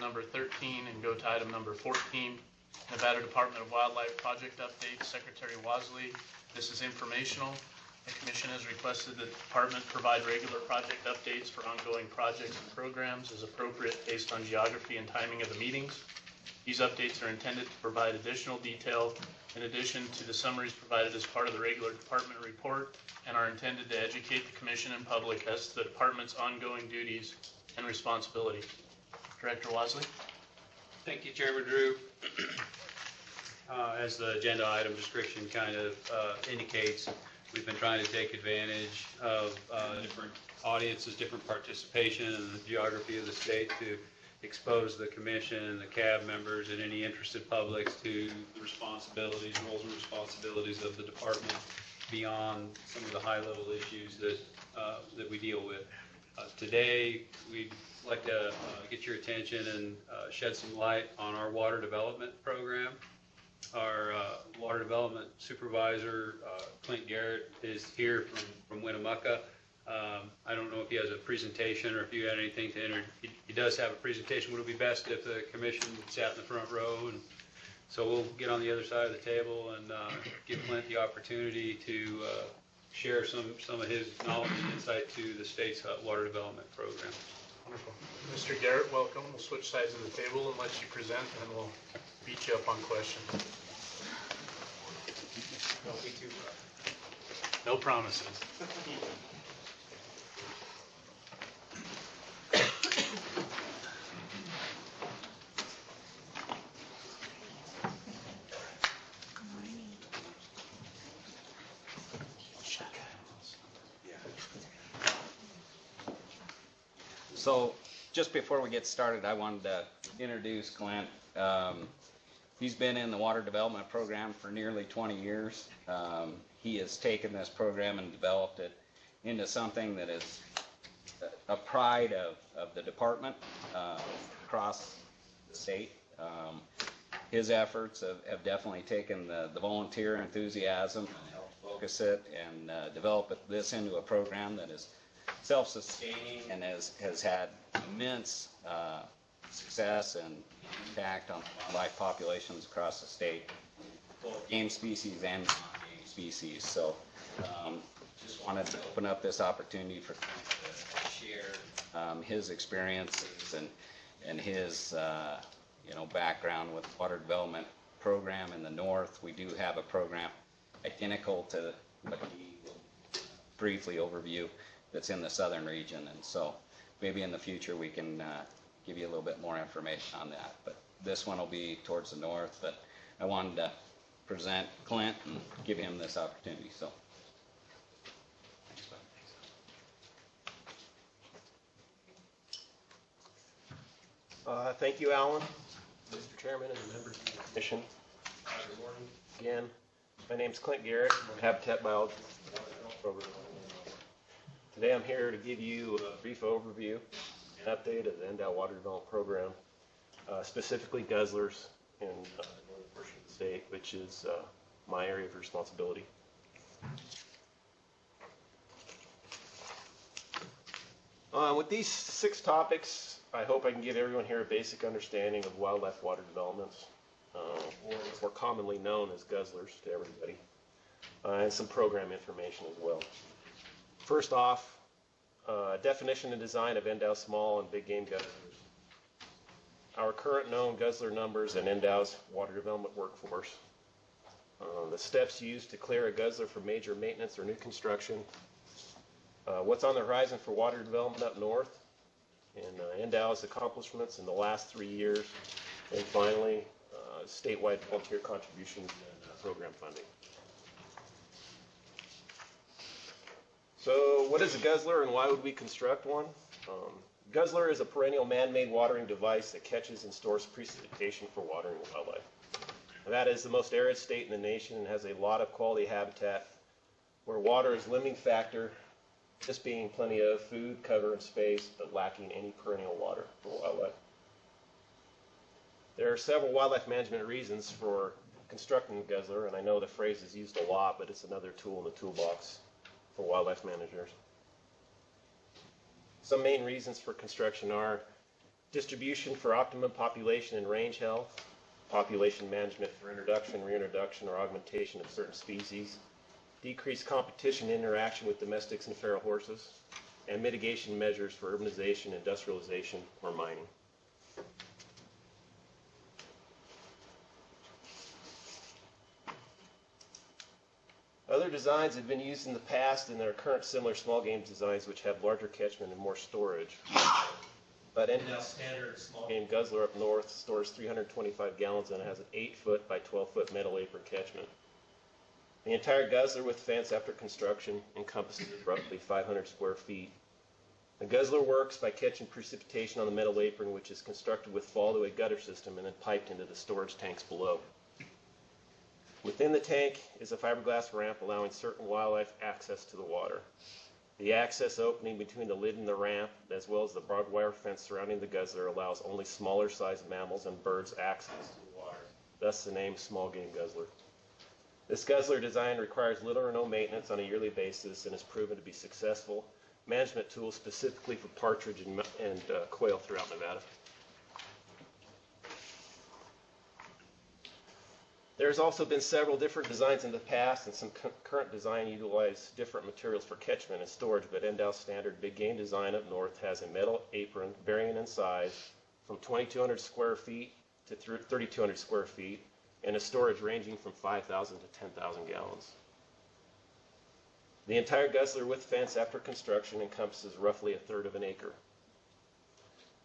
number 13 and go to item number 14. Nevada Department of Wildlife project update, Secretary Wasley. This is informational. The Commission has requested that the Department provide regular project updates for ongoing projects and programs as appropriate based on geography and timing of the meetings. These updates are intended to provide additional detail in addition to the summaries provided as part of the regular Department report and are intended to educate the Commission and public as to the Department's ongoing duties and responsibilities. Director Wasley. Thank you, Chairman Drew. As the agenda item description kind of indicates, we've been trying to take advantage of different audiences, different participation in the geography of the state to expose the Commission and the CAB members and any interested publics to the responsibilities, roles and responsibilities of the Department beyond some of the high-level issues that we deal with. Today, we'd like to get your attention and shed some light on our water development program. Our water development supervisor, Clint Garrett, is here from Winnemucca. I don't know if he has a presentation or if you had anything to enter. He does have a presentation. Would it be best if the Commission sat in the front row? And so we'll get on the other side of the table and give Clint the opportunity to share some of his knowledge and insight to the state's water development program. Wonderful. Mr. Garrett, welcome. We'll switch sides of the table and let you present, and then we'll beat you up on questions. Don't be too rough. No promises. So just before we get started, I wanted to introduce Clint. He's been in the water development program for nearly 20 years. He has taken this program and developed it into something that is a pride of the department across the state. His efforts have definitely taken the volunteer enthusiasm and helped focus it and develop this into a program that is self-sustaining and has had immense success and impact on wildlife populations across the state, both game species and non-game species. So just wanted to open up this opportunity for Clint to share his experiences and his background with the water development program in the north. We do have a program identical to what he will briefly overview that's in the southern region, and so maybe in the future we can give you a little bit more information on that. But this one will be towards the north, but I wanted to present Clint and give him this opportunity. So thank you, Alan, Mr. Chairman, and members of the Commission. Good morning again. My name is Clint Garrett. I'm Habitat Biologist program. Today I'm here to give you a brief overview and update of the NDOW Water Development Program, specifically guzzlers in the northern portion of the state, which is my area of responsibility. With these 6 topics, I hope I can give everyone here a basic understanding of wildlife water developments, or more commonly known as guzzlers to everybody, and some program information as well. First off, definition and design of NDOW small and big game guzzlers. Our current known guzzler numbers and NDOW's water development workforce. The steps used to clear a guzzler for major maintenance or new construction. What's on the horizon for water development up north. And NDOW's accomplishments in the last 3 years. And finally, statewide volunteer contributions and program funding. So what is a guzzler and why would we construct one? Guzzler is a perennial man-made watering device that catches and stores precipitation for watering wildlife. Nevada is the most arid state in the nation and has a lot of quality habitat where water is limiting factor, just being plenty of food, cover, and space, but lacking any perennial water for wildlife. There are several wildlife management reasons for constructing a guzzler, and I know the phrase is used a lot, but it's another tool in the toolbox for wildlife managers. Some main reasons for construction are distribution for optimum population and range health, population management for introduction, reintroduction, or augmentation of certain species, decreased competition and interaction with domestics and feral horses, and mitigation measures for urbanization, industrialization, or mining. Other designs have been used in the past, and there are current similar small game designs which have larger catchment and more storage. But NDOW standard small game guzzler up north stores 325 gallons and has an 8-foot by 12-foot metal apron catchment. The entire guzzler with fence after construction encompasses roughly 500 square feet. The guzzler works by catching precipitation on the metal apron, which is constructed with fall-to-a gutter system and then piped into the storage tanks below. Within the tank is a fiberglass ramp allowing certain wildlife access to the water. The access opening between the lid and the ramp, as well as the barbed wire fence surrounding the guzzler, allows only smaller sized mammals and birds access to the water, thus the name small game guzzler. This guzzler design requires little or no maintenance on a yearly basis and has proven to be successful management tool specifically for partridge and quail throughout Nevada. There's also been several different designs in the past, and some current design utilize different materials for catchment and storage, but NDOW standard big game design up north has a metal apron varying in size from 2,200 square feet to 3,200 square feet, and a storage ranging from 5,000 to 10,000 gallons. The entire guzzler with fence after construction encompasses roughly 1/3 of an acre.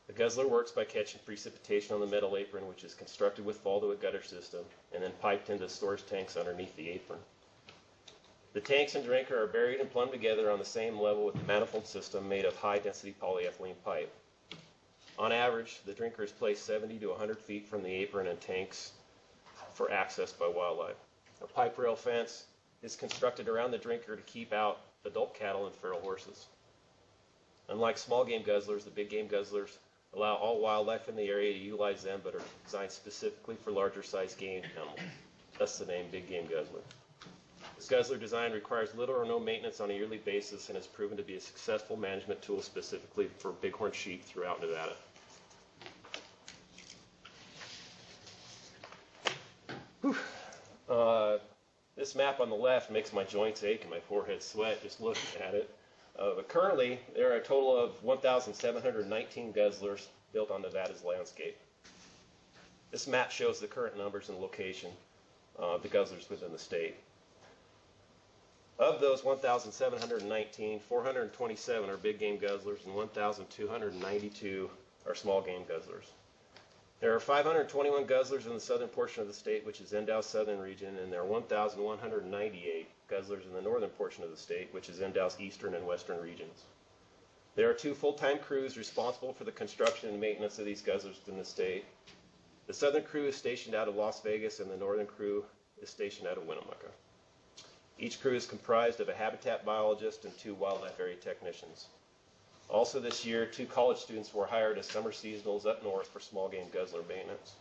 The guzzler works by catching precipitation on the metal apron, which is constructed with fall-to-a gutter system and then piped into storage tanks underneath the apron. The tanks and drinker are buried and plumbed together on the same level with the manifold system made of high-density polyethylene pipe. On average, the drinker is placed 70 to 100 feet from the apron and tanks for access by wildlife. A pipe rail fence is constructed around the drinker to keep out adult cattle and feral horses. Unlike small game guzzlers, the big game guzzlers allow all wildlife in the area to utilize them, but are designed specifically for larger sized game animals. Thus the name Big Game Guzzler. This guzzler design requires little or no maintenance on a yearly basis and has proven to be a successful management tool specifically for bighorn sheep throughout Nevada. This map on the left makes my joints ache and my forehead sweat just looking at it. But currently, there are a total of 1,719 guzzlers built on Nevada's landscape. This map shows the current numbers and location of the guzzlers within the state. Of those 1,719, 427 are big game guzzlers and 1,292 are small game guzzlers. There are 521 guzzlers in the southern portion of the state, which is NDOW's southern region, and there are 1,198 guzzlers in the northern portion of the state, which is NDOW's eastern and western regions. There are 2 full-time crews responsible for the construction and maintenance of these guzzlers in the state. The southern crew is stationed out of Las Vegas, and the northern crew is stationed out of Winnemucca. Each crew is comprised of a habitat biologist and 2 wildlife area technicians. Also this year, 2 college students were hired as summer seasonals up north for small game guzzler maintenance.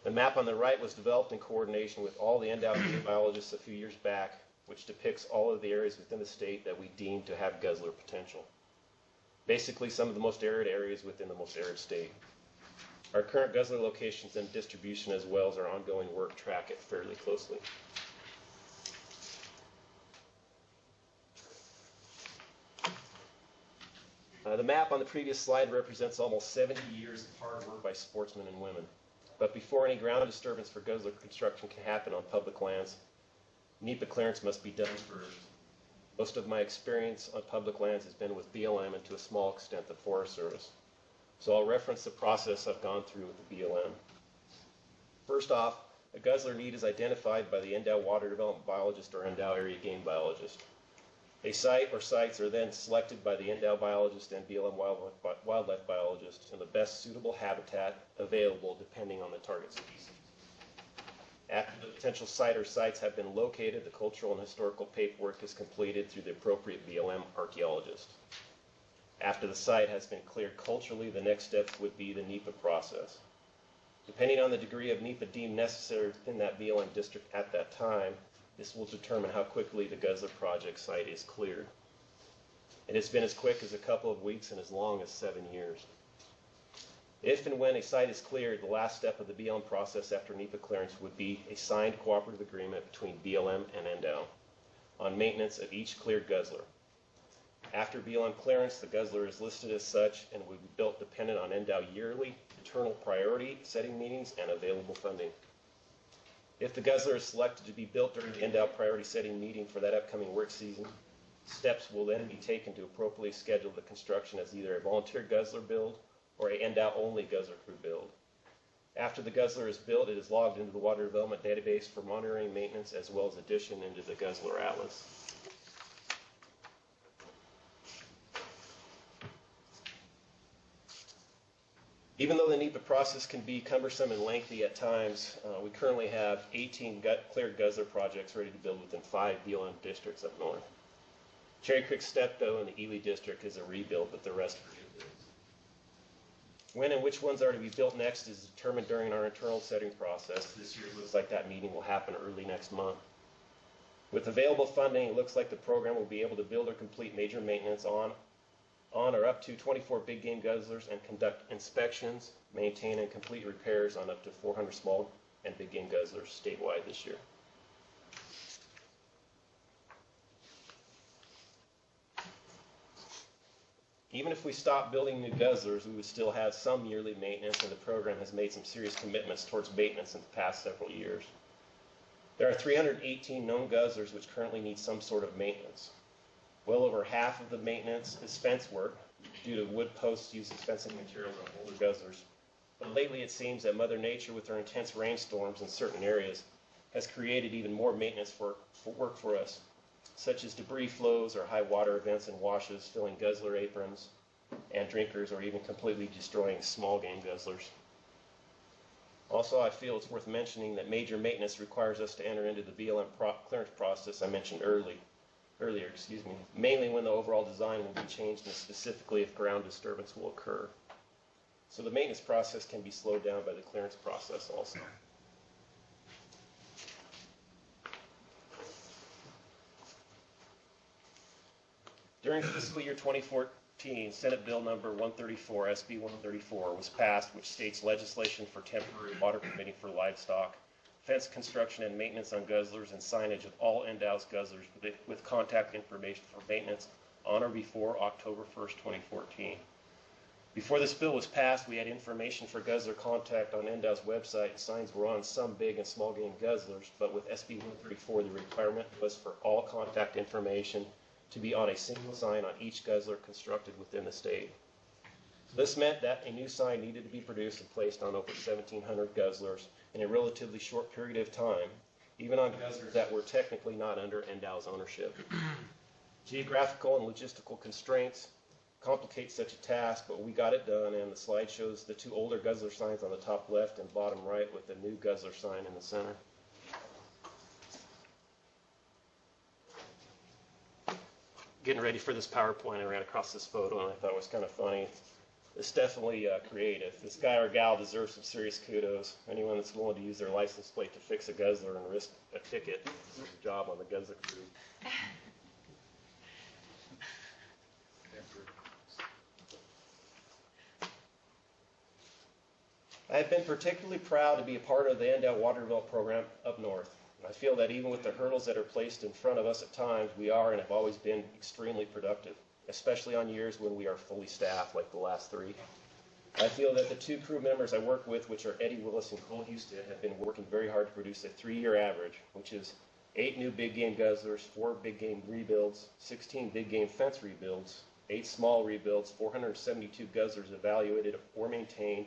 The map on the right was developed in coordination with all the NDOW biologists a few years back, which depicts all of the areas within the state that we deem to have guzzler potential. Basically, some of the most arid areas within the most arid state. Our current guzzler locations and distribution, as well as our ongoing work, track it fairly closely. The map on the previous slide represents almost 70 years of hard work by sportsmen and women. But before any ground disturbance for guzzler construction can happen on public lands, NEPA clearance must be done first. Most of my experience on public lands has been with BLM and to a small extent the Forest Service. So I'll reference the process I've gone through with the BLM. First off, a guzzler need is identified by the NDOW Water Development Biologist or NDOW Area Game Biologist. A site or sites are then selected by the NDOW biologist and BLM wildlife biologist in the best suitable habitat available depending on the target species. After the potential site or sites have been located, the cultural and historical paperwork is completed through the appropriate BLM archaeologist. After the site has been cleared culturally, the next step would be the NEPA process. Depending on the degree of NEPA deemed necessary within that BLM district at that time, this will determine how quickly the guzzler project site is cleared. It has been as quick as a couple of weeks and as long as 7 years. If and when a site is cleared, the last step of the BLM process after NEPA clearance would be a signed cooperative agreement between BLM and NDOW on maintenance of each cleared guzzler. After BLM clearance, the guzzler is listed as such and will be built dependent on NDOW yearly internal priority setting meetings and available funding. If the guzzler is selected to be built during the NDOW priority setting meeting for that upcoming work season, steps will then be taken to appropriately schedule the construction as either a volunteer guzzler build or a NDOW-only guzzler crew build. After the guzzler is built, it is logged into the Water Development Database for monitoring maintenance as well as addition into the Guzzler Atlas. Even though the NEPA process can be cumbersome and lengthy at times, we currently have 18 cleared guzzler projects ready to build within 5 BLM districts up north. Cherry Creek Steptoe in the Ely district is a rebuild, but the rest are new builds. When and which ones are to be built next is determined during our internal setting process. This year it looks like that meeting will happen early next month. With available funding, it looks like the program will be able to build or complete major maintenance on or up to 24 big game guzzlers and conduct inspections, maintain and complete repairs on up to 400 small and big game guzzlers statewide this year. Even if we stop building new guzzlers, we would still have some yearly maintenance, and the program has made some serious commitments towards maintenance in the past several years. There are 318 known guzzlers which currently need some sort of maintenance. Well over half of the maintenance is fence work due to wood posts used as fencing materials on older guzzlers. But lately it seems that Mother Nature, with her intense rainstorms in certain areas, has created even more maintenance work for us, such as debris flows or high water events and washes filling guzzler aprons and drinkers, or even completely destroying small game guzzlers. Also, I feel it's worth mentioning that major maintenance requires us to enter into the BLM clearance process I mentioned earlier, mainly when the overall design will be changed and specifically if ground disturbance will occur. So the maintenance process can be slowed down by the clearance process also. During fiscal year 2014, Senate Bill number 134, SB 134, was passed, which states legislation for temporary water permitting for livestock, fence construction and maintenance on guzzlers, and signage of all NDOW's guzzlers with contact information for maintenance on or before October 1st, 2014. Before this bill was passed, we had information for guzzler contact on NDOW's website, and signs were on some big and small game guzzlers, but with SB 134, the requirement was for all contact information to be on a single sign on each guzzler constructed within the state. This meant that a new sign needed to be produced and placed on over 1,700 guzzlers in a relatively short period of time, even on guzzlers that were technically not under NDOW's ownership. Geographical and logistical constraints complicate such a task, but we got it done, and the slide shows the 2 older guzzler signs on the top left and bottom right with the new guzzler sign in the center. Getting ready for this PowerPoint, I ran across this photo and I thought it was kind of funny. It's definitely creative. This guy or gal deserves some serious kudos. Anyone that's willing to use their license plate to fix a guzzler and risk a ticket deserves a job on the guzzler crew. I have been particularly proud to be a part of the NDOW Water Development Program up north. I feel that even with the hurdles that are placed in front of us at times, we are and have always been extremely productive, especially on years when we are fully staffed like the last 3. I feel that the 2 crew members I work with, which are Eddie Willis and Cole Houston, have been working very hard to produce a 3-year average, which is 8 new big game guzzlers, 4 big game rebuilds, 16 big game fence rebuilds, 8 small rebuilds, 472 guzzlers evaluated or maintained,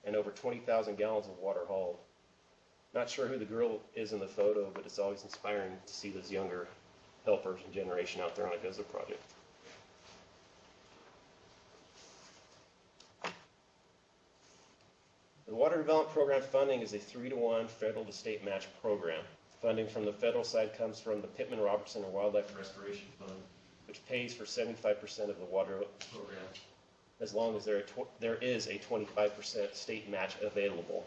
and over 20,000 gallons of water hauled. Not sure who the girl is in the photo, but it's always inspiring to see those younger helpers and generation out there on a guzzler project. The Water Development Program funding is a 3-to-1 federal to state match program. Funding from the federal side comes from the Pittman-Robertson and Wildlife Restoration Fund, which pays for 75% of the water program, as long as there is a 25% state match available.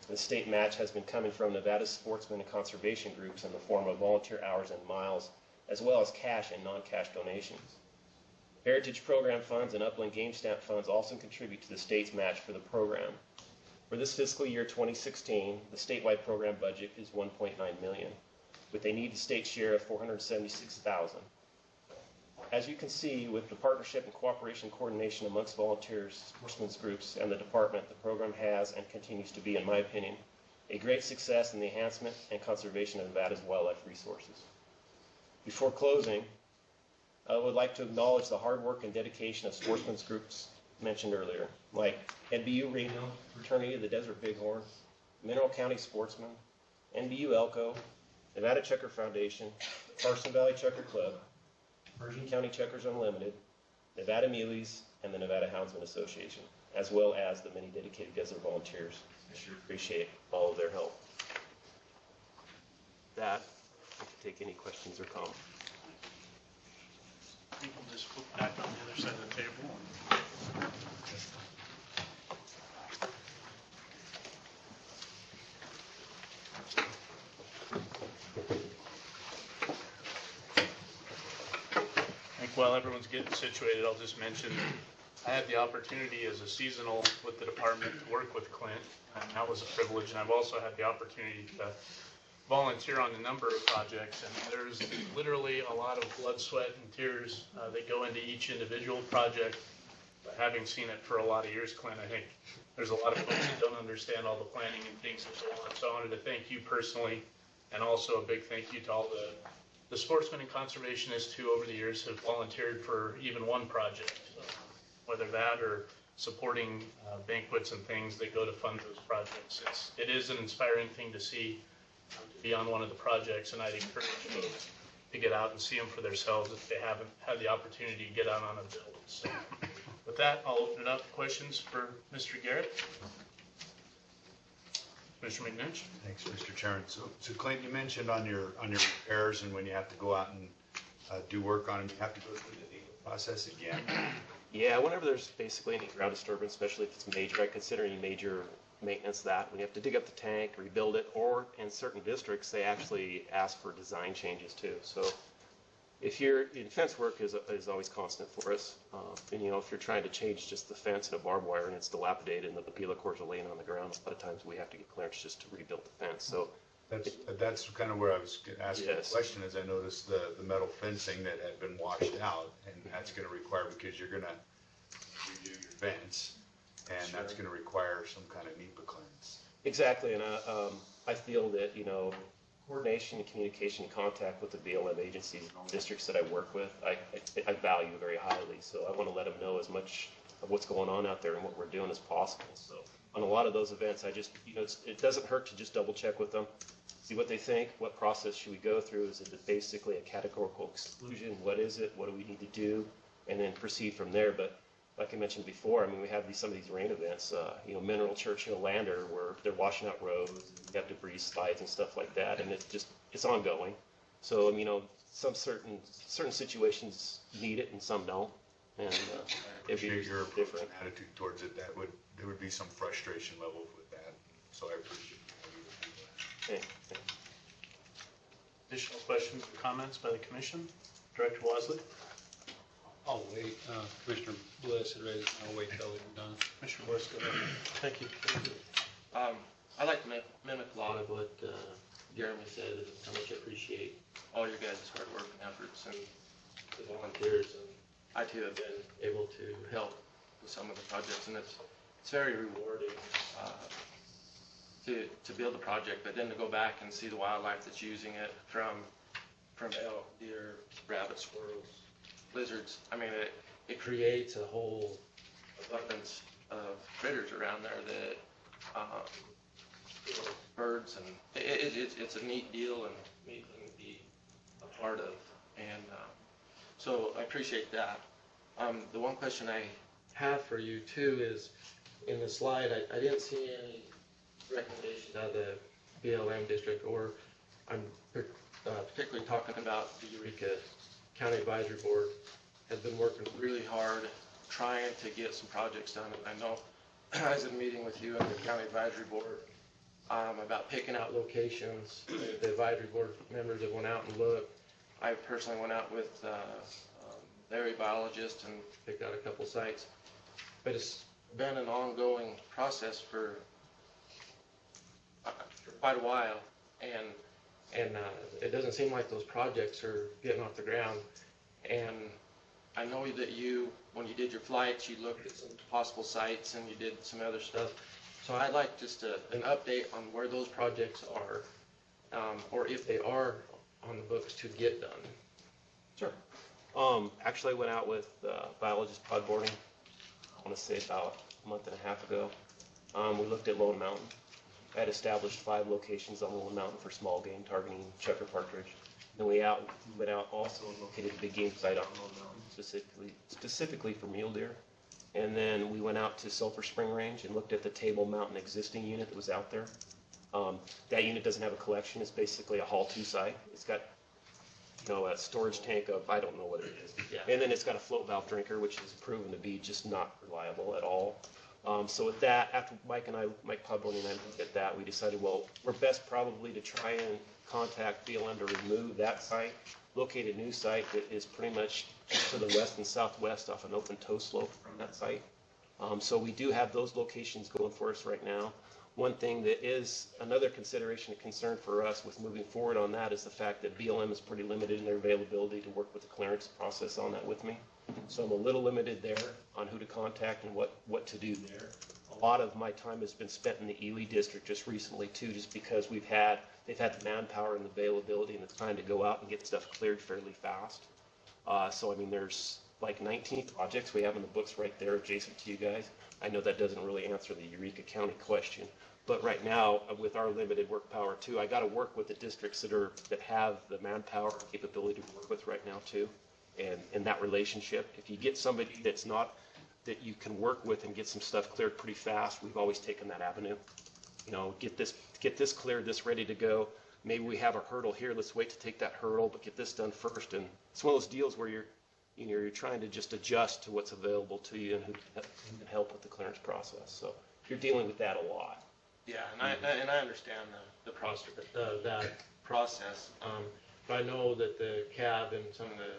The state match has been coming from Nevada's sportsmen and conservation groups in the form of volunteer hours and miles, as well as cash and non-cash donations. Heritage Program funds and Upland Game Stamp funds also contribute to the state's match for the program. For this fiscal year 2016, the statewide program budget is $1.9 million, with a needed state share of $476,000. As you can see, with the partnership and cooperation coordination amongst volunteers, sportsmen's groups, and the department, the program has and continues to be, in my opinion, a great success in the enhancement and conservation of Nevada's wildlife resources. Before closing, I would like to acknowledge the hard work and dedication of sportsmen's groups mentioned earlier, like NBU Reno, Fraternity of the Desert Bighorn, Mineral County Sportsmen, NBU Elko, Nevada Checker Foundation, Carson Valley Checker Club, Pershing County Checkers Unlimited, Nevada Muleys, and the Nevada Houndsman Association, as well as the many dedicated Gessler volunteers. I sure appreciate all of their help. That, I can take any questions or comments. I think we'll just flip back on the other side of the table. I think while everyone's getting situated, I'll just mention I had the opportunity as a seasonal with the department to work with Clint, and that was a privilege. And I've also had the opportunity to volunteer on a number of projects, and there's literally a lot of blood, sweat, and tears that go into each individual project. But having seen it for a lot of years, Clint, I think there's a lot of folks that don't understand all the planning and things and so on. So I wanted to thank you personally, and also a big thank you to all the sportsmen and conservationists who over the years have volunteered for even one project, whether that or supporting banquets and things that go to fund those projects. It is an inspiring thing to see, to be on one of the projects, and I'd encourage folks to get out and see them for themselves if they haven't had the opportunity to get out on a build. So with that, I'll open it up to questions for Mr. Garrett. Mr. McNinch? Thanks, Mr. Chairman. So Clint, you mentioned on your repairs and when you have to go out and do work on them, you have to go through the legal process again. Yeah, whenever there's basically any ground disturbance, especially if it's major, I consider any major maintenance that when you have to dig up the tank, rebuild it, or in certain districts, they actually ask for design changes too. So if fence work is always constant for us. And if you're trying to change just the fence and a barbed wire and it's dilapidated and the papilla cores are laying on the ground, a lot of times we have to get clearance just to rebuild the fence. So That's kind of where I was asking Yes. the question, is I noticed the metal fencing that had been washed out, and that's going to require, because you're going to redo your fence, and that's going to require some kind of NEPA clearance. exactly, and I feel that coordination, communication, and contact with the BLM agencies, districts that I work with, I value very highly. So I want to let them know as much of what's going on out there and what we're doing as possible. So on a lot of those events, I just, it doesn't hurt to just double check with them, see what they think, what process should we go through. Is it basically a categorical exclusion? What is it? What do we need to do? And then proceed from there. But like I mentioned before, I mean, we have some of these rain events, Mineral Church, Lander, where they're washing out roads, we have debris slides and stuff like that, and it's ongoing. So, some certain situations need it and some don't, and it'd be Your approach different. and attitude towards it, there would be some frustration level with that, so I appreciate Okay, okay. Additional questions or comments by the commission? Director Wasley? I'll wait. Commissioner Bliss had raised, I'll wait till we're done. Commissioner Bliss, go ahead. Thank you. I like to mimic a lot of what Jeremy said, and how much I appreciate all your guys' hard work and efforts and the volunteers. And I too have been able to help with some of the projects, and it's very rewarding to build a project, but then to go back and see the wildlife that's using it from elk, deer, rabbits, squirrels, lizards. I mean, it creates a whole abundance of critters around there that birds, and it's a neat deal and neat thing to be a part of. And so I appreciate that. The one question I have for you too is, in the slide, I didn't see any recommendation out of the BLM district, or I'm particularly talking about the Eureka County Advisory Board has been working really hard trying to get some projects done. And I know I was in a meeting with you and the County Advisory Board about picking out locations. The advisory board members that went out and looked. I personally went out with area biologist and picked out a couple sites. But it's been an ongoing process for quite a while, and it doesn't seem like those projects are getting off the ground. And I know that when you did your flights, you looked at some possible sites and you did some other stuff. So I'd like just an update on where those projects are, or if they are on the books to get done. Sure. Actually, I went out with biologist pod boarding, I want to say about a month and a half ago. We looked at Lone Mountain. I had established 5 locations on Lone Mountain for small game targeting checker partridge. Then we went out also and located a big game site on Lone Mountain, specifically for mule deer. And then we went out to Sulphur Spring Range and looked at the Table Mountain existing unit that was out there. That unit doesn't have a collection. It's basically a haul to site. It's got, a storage tank of, I don't know what it is. Yeah. And then it's got a float valve drinker, which has proven to be just not reliable at all. So with that, after Mike Podborn and I looked at that, we decided, well, we're best probably to try and contact BLM to remove that site, locate a new site that is pretty much to the west and southwest off an open toe slope from that site. So we do have those locations going for us right now. One thing that is another consideration and concern for us with moving forward on that is the fact that BLM is pretty limited in their availability to work with the clearance process on that with me. So I'm a little limited there on who to contact and what to do there. A lot of my time has been spent in the Ely district just recently too, just because they've had the manpower and the availability and the time to go out and get stuff cleared fairly fast. So I mean, there's like 19 projects we have in the books right there adjacent to you guys. I know that doesn't really answer the Eureka County question, but right now with our limited work power too, I got to work with the districts that have the manpower capability to work with right now too. And in that relationship, if you get somebody that you can work with and get some stuff cleared pretty fast, we've always taken that avenue. Get this cleared, this ready to go. Maybe we have a hurdle here. Let's wait to take that hurdle, but get this done first. And it's one of those deals where you're trying to just adjust to what's available to you and who can help with the clearance process. So you're dealing with that a lot. Yeah, and I understand the process, that process. But I know that the CAB and some of the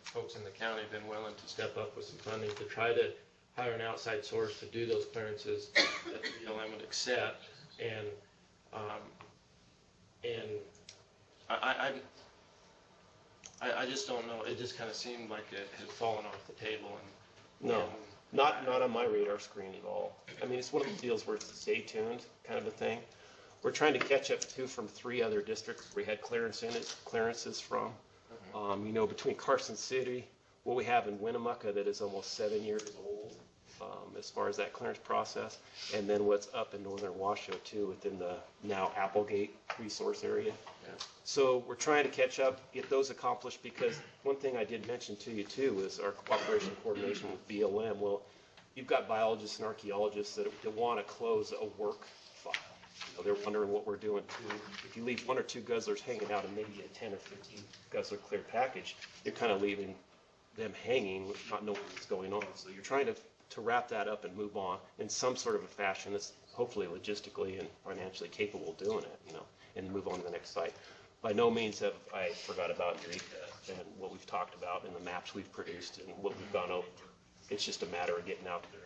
folks in the county have been willing to step up with some funding to try to hire an outside source to do those clearances that the BLM would accept. And I just don't know. It just kind of seemed like it had fallen off the table. No, not on my radar screen at all. I mean, it's one of the deals where it's a stay tuned kind of a thing. We're trying to catch up from 3 other districts we had clearances from. Between Carson City, what we have in Winnemucca that is almost 7 years old as far as that clearance process, and then what's up in northern Washoe too within the now Applegate resource area. Yeah. So we're trying to catch up, get those accomplished, because one thing I did mention to you too is our cooperation and coordination with BLM. Well, you've got biologists and archaeologists that want to close a work file. They're wondering what we're doing too. If you leave 1 or 2 guzzlers hanging out in maybe a 10 or 15 guzzler cleared package, you're kind of leaving them hanging, not knowing what's going on. So you're trying to wrap that up and move on in some sort of a fashion that's hopefully logistically and financially capable of doing it, and move on to the next site. By no means have I forgot about Eureka and what we've talked about and the maps we've produced and what we've gone over. It's just a matter of getting out there,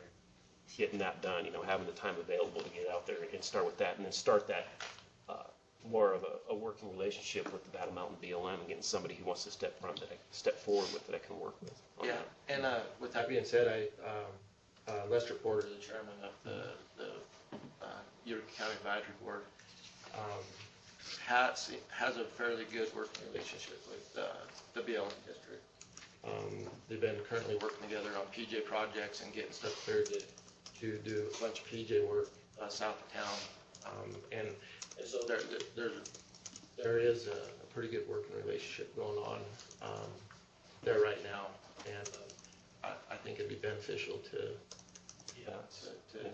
getting that done, having the time available to get out there and start with that, and then start that more of a working relationship with the Battle Mountain BLM and getting somebody who wants to step forward with that I can work with. Yeah, and with that being said, Lester Porter, the chairman of the Eureka County Advisory Board, has a fairly good working relationship with the BLM district. They've been currently working together on PJ projects and getting stuff cleared to do a bunch of PJ work south of town, and so there is a pretty good working relationship going on there right now, and I think it'd be beneficial to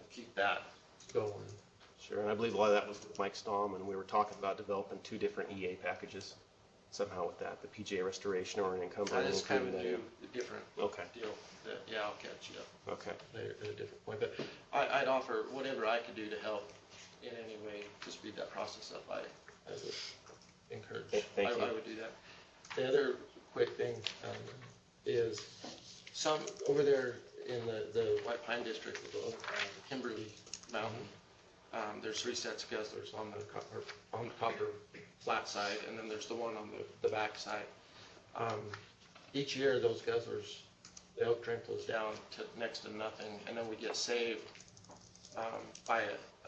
keep that going. Sure, and I believe a lot of that was with Mike Staum, and we were talking about developing 2 different EA packages somehow with that, the PJ restoration or an encumbrance. I just kind of do a different Okay. deal. Yeah, I'll catch you up. Okay. Later at a different point, but I'd offer whatever I could do to help in any way to speed that process up. I would encourage. Thank you. I would do that. The other quick thing, is some over there in the White Pine District, the Kimberly Mountain. There's 3 sets of guzzlers on the copper flat side, and then there's the one on the back side. Each year, those guzzlers, the elk drink goes down to next to nothing, and then we get saved by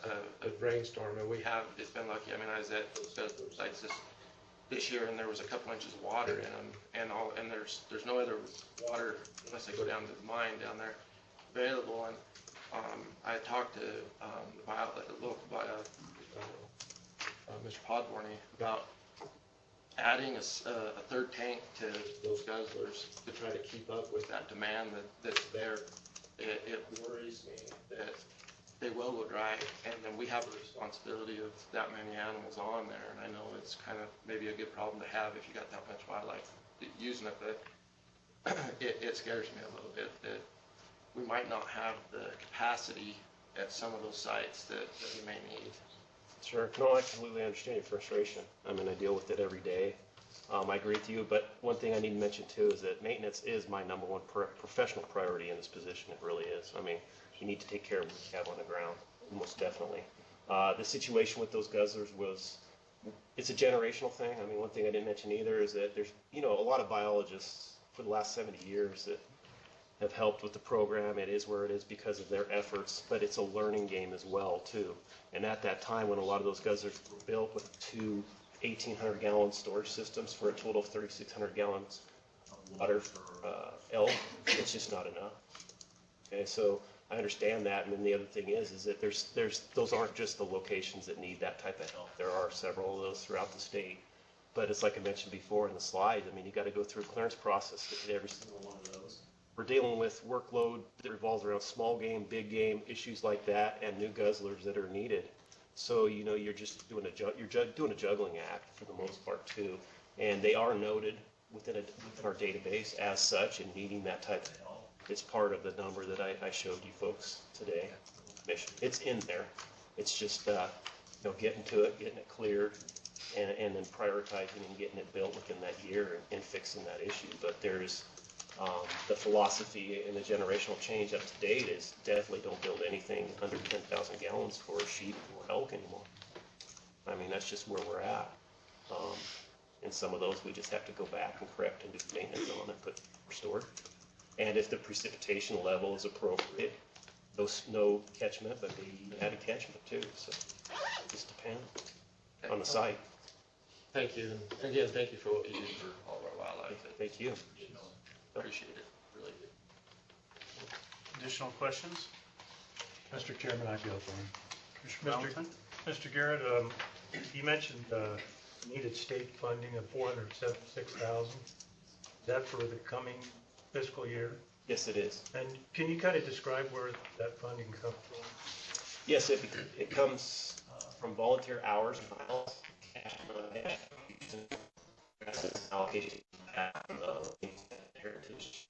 a rainstorm, and it's been lucky. I mean, I was at those guzzler sites this year, and there was a couple inches of water in them, and there's no other water unless they go down to the mine down there available. And I talked to the local Mr. Podborny about adding a 3rd tank to those guzzlers to try to keep up with that demand that's there. It worries me that they will go dry, and then we have a responsibility of that many animals on there, and I know it's kind of maybe a good problem to have if you got that much wildlife using it, but it scares me a little bit that we might not have the capacity at some of those sites that we may need. Sure. No, I completely understand your frustration. I mean, I deal with it every day. I agree with you, but one thing I need to mention too is that maintenance is my number one professional priority in this position. It really is. I mean, you need to take care of what you have on the ground, most definitely. The situation with those guzzlers it's a generational thing. I mean, one thing I didn't mention either is that there's, a lot of biologists for the last 70 years that have helped with the program. It is where it is because of their efforts, but it's a learning game as well too. And at that time, when a lot of those guzzlers were built with 2 1,800-gallon storage systems for a total of 3,600 gallons of water for elk, it's just not enough. Okay, so I understand that, and then the other thing is that those aren't just the locations that need that type of help. There are several of those throughout the state, but it's like I mentioned before in the slide. I mean, you got to go through a clearance process to hit every single one of those. We're dealing with workload that revolves around small game, big game, issues like that, and new guzzlers that are needed. So you're just doing doing a juggling act for the most part too, and they are noted within our database as such and needing that type of help. It's part of the number that I showed you folks today. It's in there. It's just getting to it, getting it cleared, and then prioritizing and getting it built within that year and fixing that issue. But there's the philosophy and the generational change up to date is definitely don't build anything under 10,000 gallons for sheep or elk anymore. I mean, that's just where we're at. And some of those we just have to go back and correct and do maintenance on and put restored. And if the precipitation level is appropriate, no catchment, but they even added catchment too. So it just depends on the site. Thank you. And again, thank you for what you do for all of our wildlife. Thank you. Appreciate it, really do. Additional questions? Mr. Chairman, I feel for him. Commissioner Valentin? Mr. Garrett, you mentioned needed state funding of $476,000. Is that for the coming fiscal year? Yes, it is. And can you kind of describe where that funding comes from? Yes, it comes from volunteer hours, miles, cash, allocation, heritage.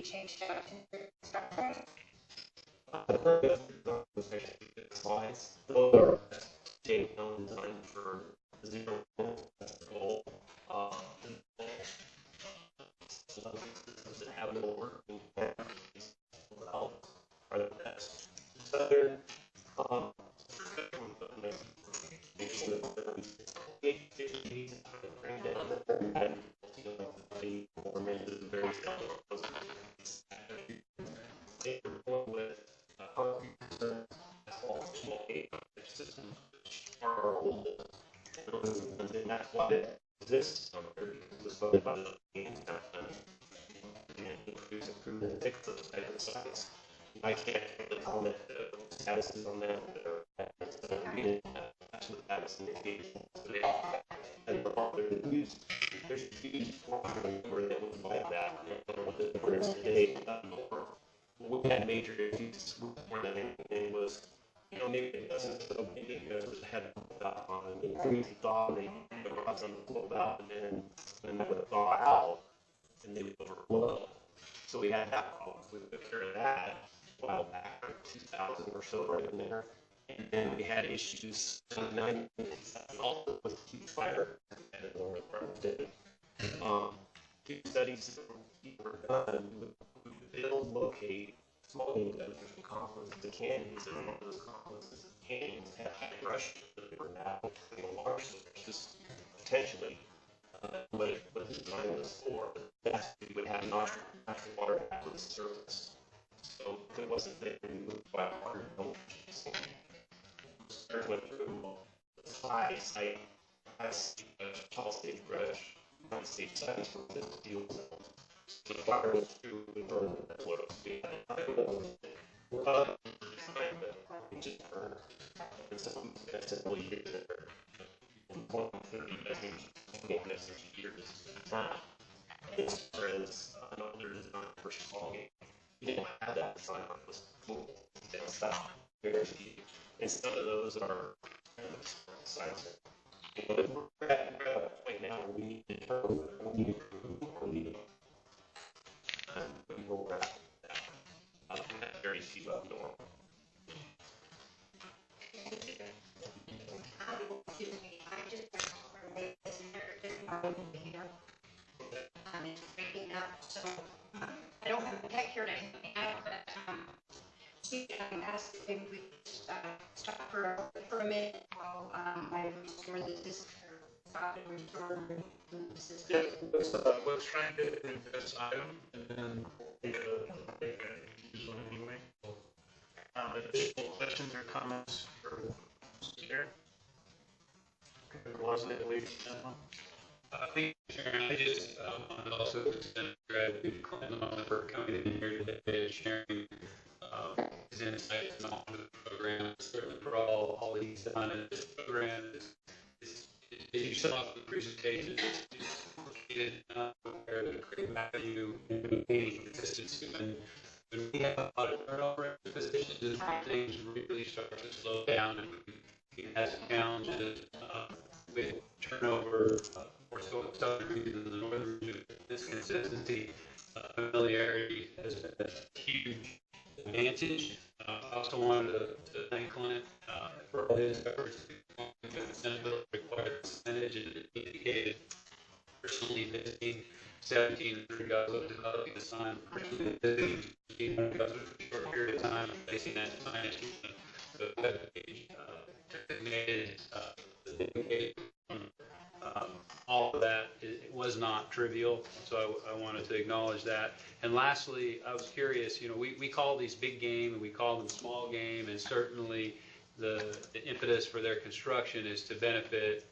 Changed out slides. Those are state designed for zero goal. That have no work well are the best. Southern this was voted by the game and improve the size. I can't really comment the statuses on that. There's a huge number that was like that. What the difference today, we had major issues more than anything was, maybe it doesn't, so maybe it was had on and we thought they brought some flow out and then that would thaw out and they would overflow. So we had that problem. We took care of that a while back, 2000 or so, right in there. And then we had issues in the 90s also with huge fire. Two studies were done. We build, locate small game gutters and complexes to canyons, and one of those complexes and canyons had high pressure that were now water sources potentially. What the design was for, that's what we would have natural water out of the surface. So if it wasn't there, we moved by water, no went through the high site, tall stage brush, high stage sites for the deal. So the fire went through and burned the float. Just burned. And so that's a really good there. And 130 years. As far as another design for small game, you didn't have that design on this pool. Stop. Very few. And some of those are silent. But we're at a point now where we need to determine what we need to improve. We're at very few up north. It's breaking up, so I don't have a tech here to help me out, but I'm asking if we stop for a minute while I restore this stop and restore the system. Let's try and get through this item and then anyway. Additional questions or comments for Mr. Garrett? I think, Sharon, I just want to also extend gratitude to Clinton for coming in here today and sharing his insights on the program. Certainly for all he's done in this program is you saw the presentation, it's located where to create value and maintaining consistency. And when we have a lot of turnover in positions, things really start to slow down, and we have some challenges with turnover. Or so southern region and the northern region. This consistency, familiarity has been a huge advantage. I also wanted to thank Clint for all his efforts to sustainability required percentage and indicated personally visiting 1,700 guzzlers, developing a sign, personally visiting 1,500 guzzlers for a short period of time, and placing that sign to the web page, designated, all of that, it was not trivial, so I wanted to acknowledge that. And lastly, I was curious, we call these big game and we call them small game, and certainly the impetus for their construction is to benefit,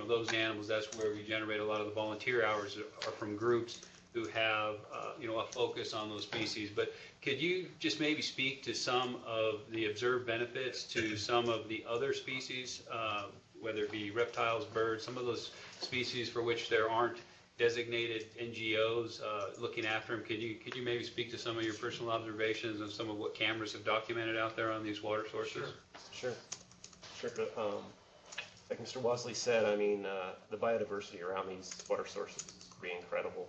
those animals. That's where we generate a lot of the volunteer hours are from groups who have, a focus on those species. But could you just maybe speak to some of the observed benefits to some of the other species, whether it be reptiles, birds, some of those species for which there aren't designated NGOs looking after them? Could you maybe speak to some of your personal observations and some of what cameras have documented out there on these water sources? Sure. Like Mr. Wasley said, the biodiversity around these water sources is pretty incredible.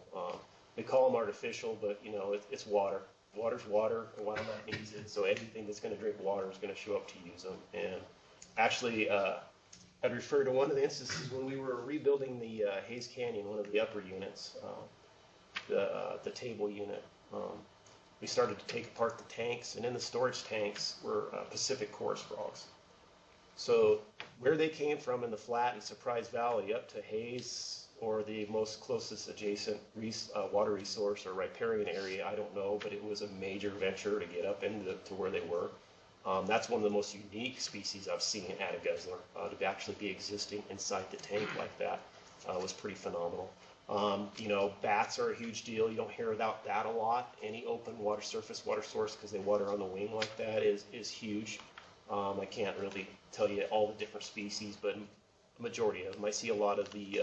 They call them artificial, but it's water. Water's water, and wildlife needs it, so anything that's going to drink water is going to show up to use them. And actually, I'd refer to one of the instances when we were rebuilding the Hayes Canyon, one of the upper units, the table unit. We started to take apart the tanks, and in the storage tanks were Pacific chorus frogs. So where they came from in the flat in Surprise Valley up to Hayes or the most closest adjacent water resource or riparian area, I don't know, but it was a major venture to get up into to where they were. That's one of the most unique species I've seen at a guzzler. To actually be existing inside the tank like that was pretty phenomenal. You know, bats are a huge deal. You don't hear about that a lot. Any open water surface, water source, because they water on the wing like that is huge. I can't really tell you all the different species, but a majority of them. I see a lot of the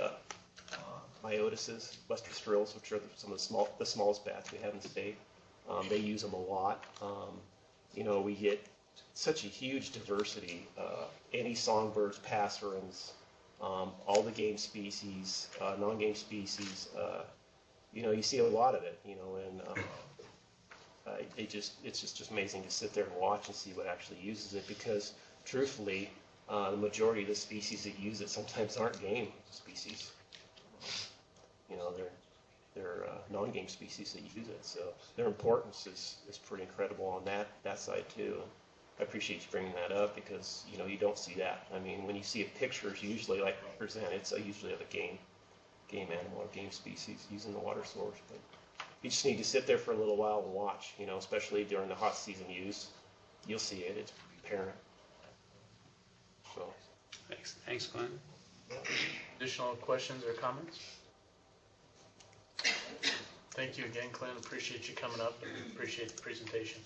myotises, western strills, which are some of the smallest bats we have in the state. They use them a lot. You know, we get such a huge diversity. Any songbirds, passerines, all the game species, non-game species. You know, you see a lot of it. You know, and it's just amazing to sit there and watch and see what actually uses it. Because truthfully, the majority of the species that use it sometimes aren't game species. You know, they're non-game species that use it. So their importance is pretty incredible on that side too. I appreciate you bringing that up because, you know, you don't see that. I mean, when you see pictures, usually like represent, it's usually of a game animal or game species using the water source. But you just need to sit there for a little while and watch, you know, especially during the hot season use. You'll see it. It's apparent. So. Thanks, Glenn. Additional questions or comments? Thank you again, Clint. Appreciate you coming up and appreciate the presentation.